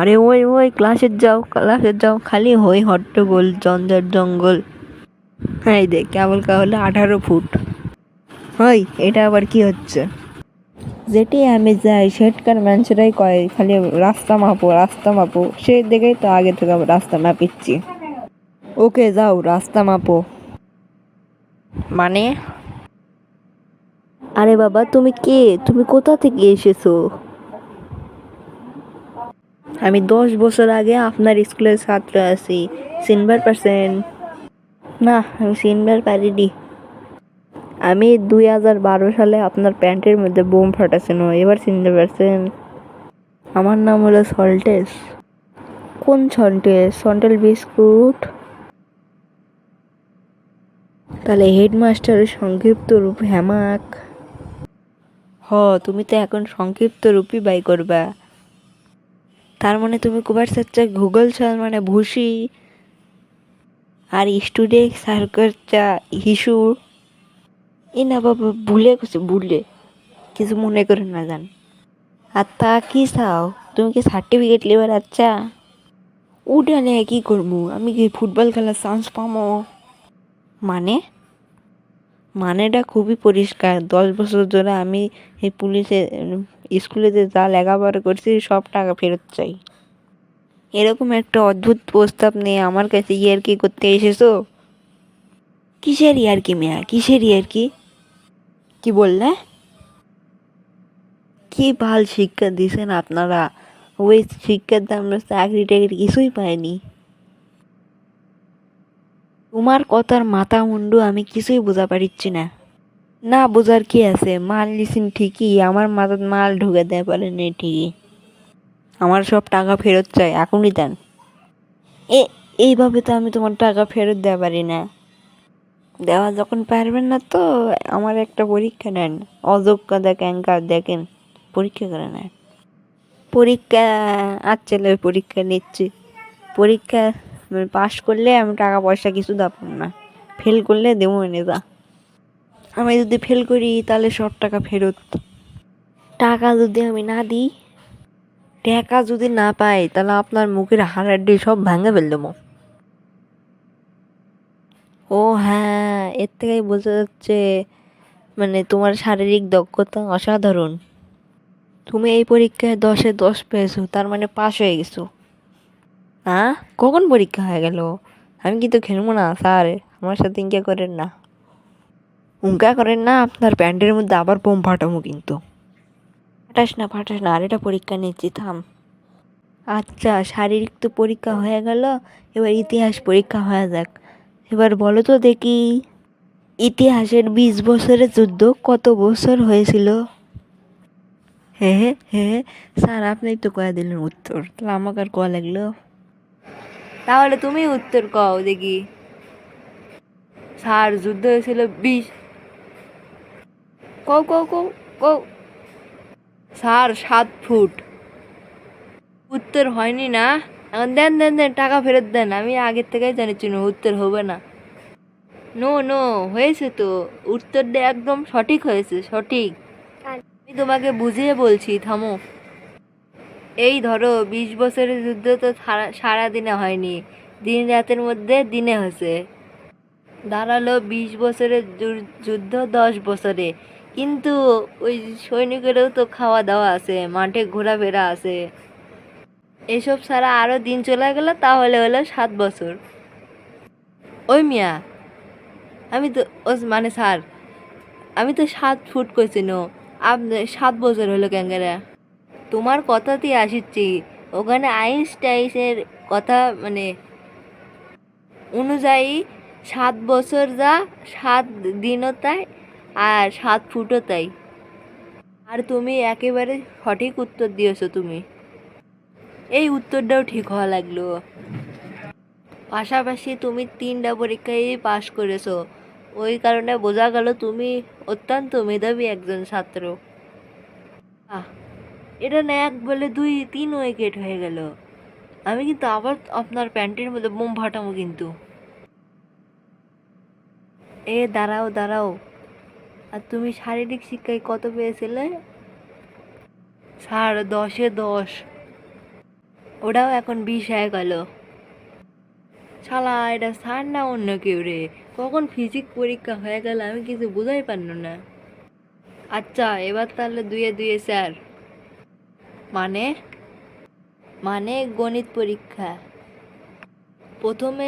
আরে ওই ওই ক্লাসে যাও, খালি হই হট্টগোল জঞ্জাট জঙ্গল। এই দেখ কেবল হলো 18 ফুট। ওই এটা আবার কি হচ্ছে? যেটি আমি যাই সেটকার মানুষরাই কয় খালি রাস্তা মাপো, সে দেখেই তো আগে থেকে রাস্তা মাপিচ্ছি। ওকে যাও রাস্তা মাপো। মানে? আরে বাবা তুমি কে? তুমি কোথা থেকে এসেছো? আমি 10 বছর আগে আপনার স্কুলের ছাত্র আছি, চিনবার পারছেন? না, আমি চিনবার পারিনি। আমি 2012 সালে আপনার প্যান্টের মধ্যে বোম ফাটাছিল, এবার চিনতে পারছেন? আমার নাম হলো সল্টেস। কোন সল্টেস? সন্টেল বিস্কুট? তাহলে হেডমাস্টারের সংক্ষিপ্ত রূপ হ্যামাক। তুমি তো এখন সংক্ষিপ্ত রূপই বাই করবা। তার মানে তুমি কবার চাচ্ছা গুগল স্যার মানে ভুসি, আর স্টুডেন্ট সার্কারটা হিসু। এ না বাবা, ভুলে কিছু মনে করে না যান। আর তা কি চাও? তুমি কি সার্টিফিকেট লিবার? আচ্ছা ওটা নিয়ে কি করবো? আমি কি ফুটবল খেলার চান্স পাবো? মানে? মানেটা খুবই পরিষ্কার, 10 বছর ধরে আমি এই পুলিশে স্কুলেতে যা লেখাপড়া করছি সব টাকা ফেরত চাই। এরকম একটা অদ্ভুত প্রস্তাব নিয়ে আমার কাছে ইয়ার্কি করতে এসেছো? কিসের ইয়ার্কি মেয়া, কিসের ইয়ার্কি? কি বললে? কি ভাল শিক্ষা দিছেন আপনারা! ওই শিক্ষাতে আমরা চাকরি টাকরি কিছুই পাইনি। তোমার কথার মাথা মুন্ডু আমি কিছুই বোঝা পারিচ্ছি না। না বোঝার কি আছে, মাল নিছেন ঠিকই, আমার মাথার মাল ঢুকে দেয় পারেনি ঠিকই। আমার সব টাকা ফেরত চাই, এখনই দেন। এ এইভাবে তো আমি তোমার টাকা ফেরত দেওয়া পারি না। দেওয়া যখন পারবেন না তো আমার একটা পরীক্ষা নেন, অযোগ্য দেখেন দেখেন, পরীক্ষা করে নেন। পরীক্ষা? আচ্ছা পরীক্ষা নিচ্ছি। পরীক্ষা পাশ করলে আমি টাকা পয়সা কিছু দেব না, ফেল করলে দেবো এনে যা। আমি যদি ফেল করি তাহলে সব টাকা ফেরত। টাকা যদি আমি না দিই, টাকা যদি না পাই তাহলে আপনার মুখের হাড়াড্ডি সব ভাঙে ফেল দেবো। ও হ্যাঁ, এর থেকেই বোঝা যাচ্ছে মানে তোমার শারীরিক দক্ষতা অসাধারণ। তুমি এই পরীক্ষায় 10-এ 10 পেয়েছো, তার মানে পাস হয়ে গেছো। হ্যাঁ, কখন পরীক্ষা হয়ে গেল? আমি কিন্তু খেলবো না স্যার, আমার সাথে ইঙ্কা করেন না। উঙ্কা করেন না, আপনার প্যান্টের মধ্যে আবার বোম ফাটামো কিন্তু। ফাটাস না, আর এটা পরীক্ষা নিচ্ছি, থাম। আচ্ছা শারীরিক তো পরীক্ষা হয়ে গেল, এবার ইতিহাস পরীক্ষা হয়ে যাক। এবার বলো তো দেখি, ইতিহাসের 20 বছরের যুদ্ধ কত বছর হয়েছিল? হ্যাঁ হ্যাঁ হ্যাঁ, স্যার আপনি তো কয়ে দিলেন উত্তর, তাহলে আমাকে আর কয়া লাগলো? তাহলে তুমি উত্তর কও দেখি। স্যার যুদ্ধ হয়েছিল 20। কও কও কও কও। Sir 7 foot. উত্তর হয়নি না? এখন দেন টাকা ফেরত দেন, আমি আগের থেকেই জানিছি উত্তর হবে না। নো নো, হয়েছে তো, উত্তরটা একদম সঠিক হয়েছে, সঠিক। আমি তোমাকে বুঝিয়ে বলছি, থামো। এই ধরো 20 বছরের যুদ্ধ তো সারা দিনে হয়নি, দিন রাতের মধ্যে দিনে হয়েছে। দাঁড়ালো 20 বছরের যুদ্ধ 10 বছরে, কিন্তু ওই সৈনিকেরও তো খাওয়া দাওয়া আছে, মাঠে ঘোরাফেরা আছে, এসব ছাড়া আরো দিন চলে গেল, তাহলে হলো 7 বছর। ওই মিয়া, আমি তো মানে স্যার, আমি তো 7 ফুট কইছি নো, আপনি 7 বছর হলো ক্যাঙ্গারা। তোমার কথাতেই আসিচ্ছি, ওখানে আইনস্টাইনের কথা মানে অনুযায়ী 7 বছর যা, 7 দিনও তাই, আর 7 ফুটও তাই। আর তুমি একেবারে সঠিক উত্তর দিয়েছো তুমি। এই উত্তরটাও ঠিক হওয়া লাগলো। পাশাপাশি তুমি 3টা পরীক্ষায় পাশ করেছো, ওই কারণে বোঝা গেল তুমি অত্যন্ত মেধাবী একজন ছাত্র। আহ, এটা না 1 বলে 2, 3 উইকেট হয়ে গেল। আমি কিন্তু আবার আপনার প্যান্টের মধ্যে বোম ফাটাবো কিন্তু। দাঁড়াও দাঁড়াও, আর তুমি শারীরিক শিক্ষায় কত পেয়েছিলে? স্যার 10-এ 10। ওটাও এখন 20 হয়ে গেল। শালা এটা স্যার না অন্য কেউ রে, কখন ফিজিক্স পরীক্ষা হয়ে গেল আমি কিছু বুঝাই পারল না। আচ্ছা এবার তাহলে 2-এ 2 স্যার। মানে? মানে গণিত পরীক্ষা। প্রথমে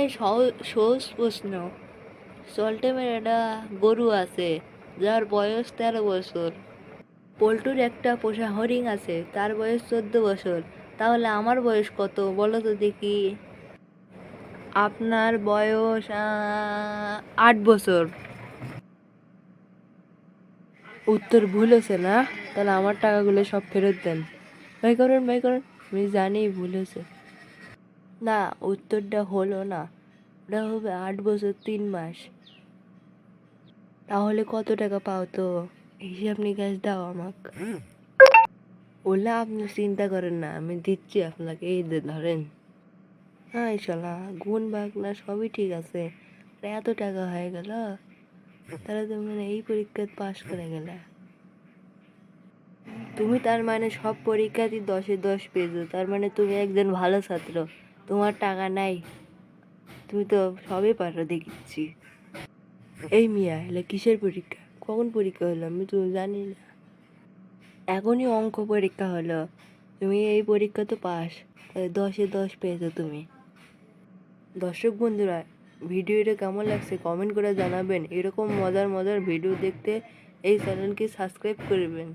সহজ প্রশ্ন। সল্টেমের একটা গরু আছে যার বয়স 13 বছর। পল্টুর একটা পোষা হরিণ আছে তার বয়স 14 বছর। তাহলে আমার বয়স কত বলো তো দেখি? আপনার বয়স 8 বছর। উত্তর ভুল হয়েছে না? তাহলে আমার টাকাগুলো সব ফেরত দেন। বাই করেন বাই করেন, আমি জানি ভুল হয়েছে। না, উত্তরটা হলো না, ওটা হবে 8 বছর 3 মাস। তাহলে কত টাকা পাও তো? হিসাব নিকাশ দাও আমাকে। ওলা আপনি চিন্তা করেন না, আমি দিচ্ছি আপনাকে, এই যে ধরেন। হ্যাঁ শালা, গুণ বাগনা সবই ঠিক আছে, এত টাকা হয়ে গেল, তাহলে তুমি মানে এই পরীক্ষা পাশ করে গেলে। তুমি তার মানে সব পরীক্ষাতেই 10-এ 10 পেয়েছো, তার মানে তুমি একজন ভালো ছাত্র। তোমার টাকা নাই, তুমি তো সবই পারো দেখিচ্ছি। এই মিয়া, এলে কিসের পরীক্ষা? কখন পরীক্ষা হলো আমি তো জানি না। এখনই অঙ্ক পরীক্ষা হলো, তুমি এই পরীক্ষা তো পাস, 10-এ 10 পেয়েছো তুমি। দর্শক বন্ধুরা, ভিডিওটা কেমন লাগছে কমেন্ট করে জানাবেন। এরকম মজার মজার ভিডিও দেখতে এই চ্যানেলকে সাবস্ক্রাইব করবেন।